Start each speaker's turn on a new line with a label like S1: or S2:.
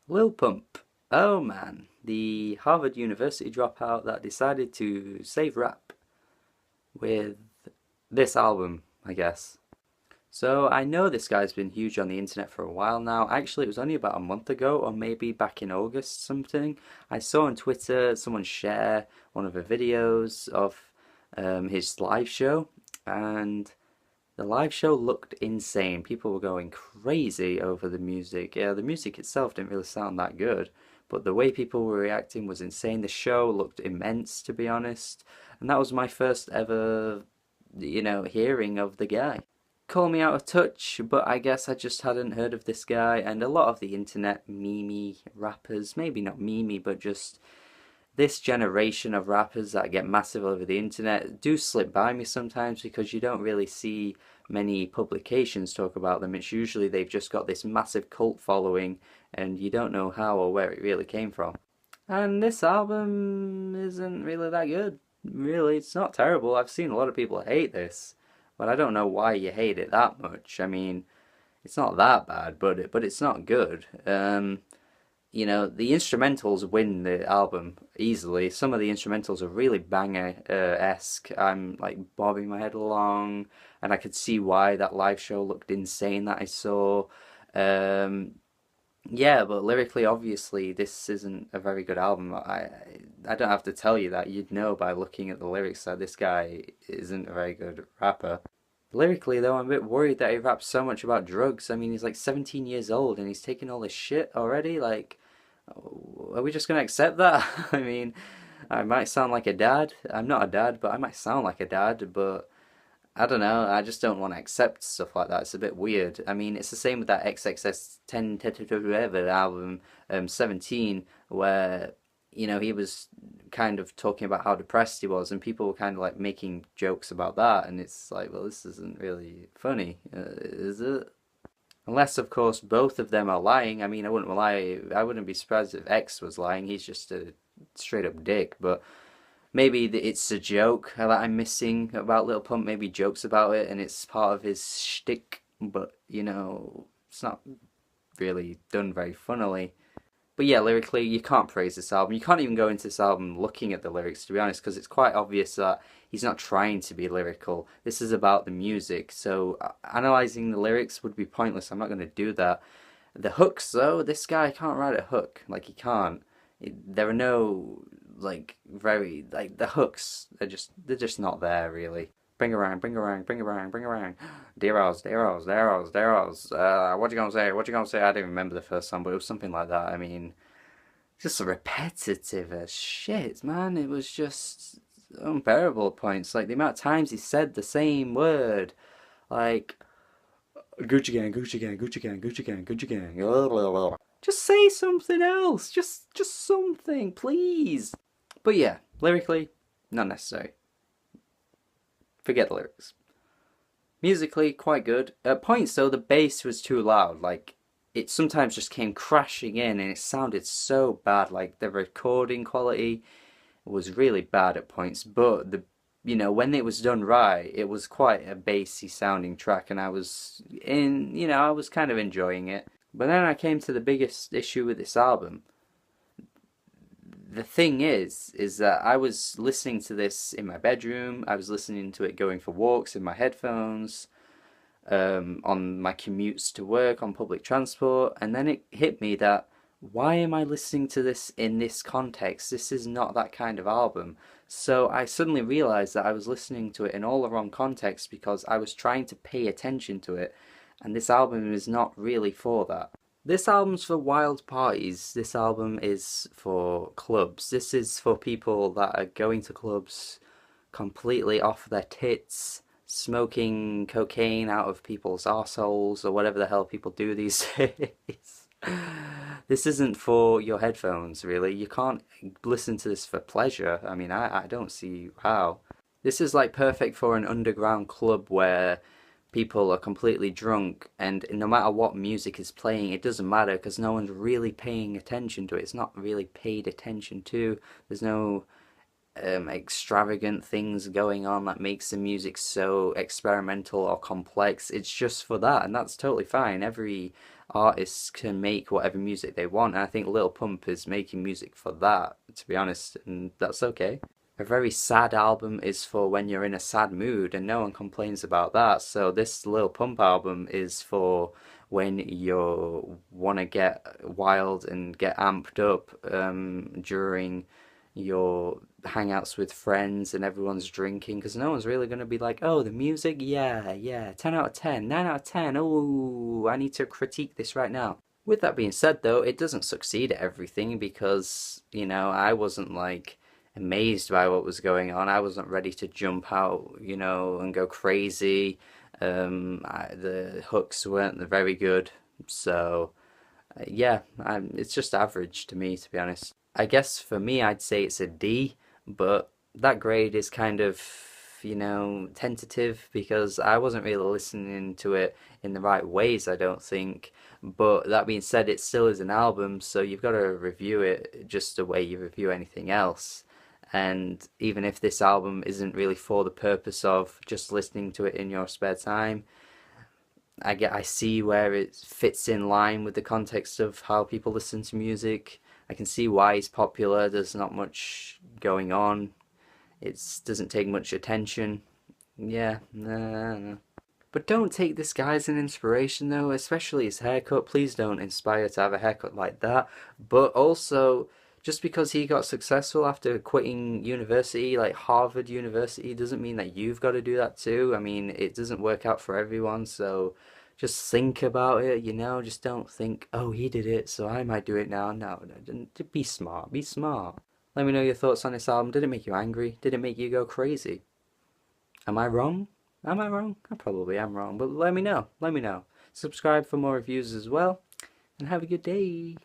S1: Lil Pump. Oh man, the Harvard University dropout that decided to save rap with this album, I guess. So I know this guy's been huge on the internet for a while now. Actually, it was only about a month ago, or maybe back in August something. I saw on Twitter someone share one of the videos of his live show, and the live show looked insane. People were going crazy over the music. Yeah, the music itself didn't really sound that good, but the way people were reacting was insane. The show looked immense, to be honest, and that was my first ever, hearing of the guy. Call me out of touch, but I guess I just hadn't heard of this guy, and a lot of the internet meme rappers, maybe not meme, but just this generation of rappers that get massive over the internet do slip by me sometimes because you don't really see many publications talk about them. It's usually they've just got this massive cult following and you don't know how or where it really came from. And this album isn't really that good. Really, it's not terrible. I've seen a lot of people hate this, but I don't know why you hate it that much. I mean, it's not that bad, but it's not good. The instrumentals win the album easily. Some of the instrumentals are really banger esque. I'm like bobbing my head along, and I could see why that live show looked insane that I saw. Um, yeah, but lyrically, obviously, this isn't a very good album. I don't have to tell you that. You'd know by looking at the lyrics that this guy isn't a very good rapper. Lyrically, though, I'm a bit worried that he raps so much about drugs. I mean, he's like 17 years old and he's taking all this shit already. Like, are we just gonna accept that? I mean, I might sound like a dad. I'm not a dad, but I might sound like a dad. But I don't know. I just don't want to accept stuff like that. It's a bit weird. I mean, it's the same with that XXS 10 whatever album, 17, where he was kind of talking about how depressed he was, and people were kind of like making jokes about that, and it's like, well, this isn't really funny, is it? Unless, of course, both of them are lying. I mean, I wouldn't lie. I wouldn't be surprised if X was lying. He's just a straight up dick. But maybe it's a joke that I'm missing about Little Pump. Maybe jokes about it, and it's part of his shtick. But it's not really done very funnily. But yeah, lyrically, you can't praise this album. You can't even go into this album looking at the lyrics, to be honest, because it's quite obvious that he's not trying to be lyrical. This is about the music, so analyzing the lyrics would be pointless. I'm not going to do that. The hooks, though, this guy can't write a hook. Like, he can't. There are no, like, very, like, the hooks, they're just not there, really. Bring around, bring around, bring around, bring around. Deros, Deros, Deros, Deros. What you gonna say? What you gonna say? I don't remember the first song, but it was something like that. I mean, just repetitive as shit, man. It was just unbearable at points. Like the amount of times he said the same word, like Gucci gang, Gucci gang, Gucci gang, Gucci gang, Gucci gang. Just say something else. Just something, please. But yeah, lyrically, not necessary. Forget the lyrics. Musically, quite good. At points, though, the bass was too loud. Like, it sometimes just came crashing in and it sounded so bad. Like, the recording quality was really bad at points. But, when it was done right, it was quite a bassy sounding track and I was kind of enjoying it. But then I came to the biggest issue with this album. The thing is that I was listening to this in my bedroom. I was listening to it going for walks in my headphones, on my commutes to work on public transport, and then it hit me that why am I listening to this in this context? This is not that kind of album. So I suddenly realized that I was listening to it in all the wrong context because I was trying to pay attention to it, and this album is not really for that. This album's for wild parties. This album is for clubs. This is for people that are going to clubs completely off their tits, smoking cocaine out of people's arseholes or whatever the hell people do these days. This isn't for your headphones, really. You can't listen to this for pleasure. I mean, I don't see how. This is like perfect for an underground club where people are completely drunk and no matter what music is playing, it doesn't matter because no one's really paying attention to it. It's not really paid attention to. There's no extravagant things going on that makes the music so experimental or complex. It's just for that, and that's totally fine. Every artists can make whatever music they want, and I think Lil Pump is making music for that, to be honest, and that's okay. A very sad album is for when you're in a sad mood, and no one complains about that. So this Lil Pump album is for when you want to get wild and get amped up during your hangouts with friends and everyone's drinking, because no one's really going to be like, oh, the music, yeah, yeah, 10 out of 10, 9 out of 10, oh, I need to critique this right now. With that being said, though, it doesn't succeed at everything because, I wasn't like amazed by what was going on. I wasn't ready to jump out, and go crazy. The hooks weren't very good, so yeah, it's just average to me, to be honest. I guess for me, I'd say it's a D, but that grade is kind of, tentative because I wasn't really listening to it in the right ways, I don't think. But that being said, it still is an album, so you've got to review it just the way you review anything else. And even if this album isn't really for the purpose of just listening to it in your spare time, I see where it fits in line with the context of how people listen to music. I can see why it's popular. There's not much going on. It doesn't take much attention. Yeah, nah. But don't take this guy as an inspiration though, especially his haircut. Please don't inspire to have a haircut like that. But also, just because he got successful after quitting university, like Harvard University, doesn't mean that you've got to do that too. I mean, it doesn't work out for everyone, so just think about it, just don't think, oh, he did it, so I might do it now. No, no, be smart, be smart. Let me know your thoughts on this album. Did it make you angry? Did it make you go crazy? Am I wrong? Am I wrong? I probably am wrong, but let me know. Let me know. Subscribe for more reviews as well, and have a good day.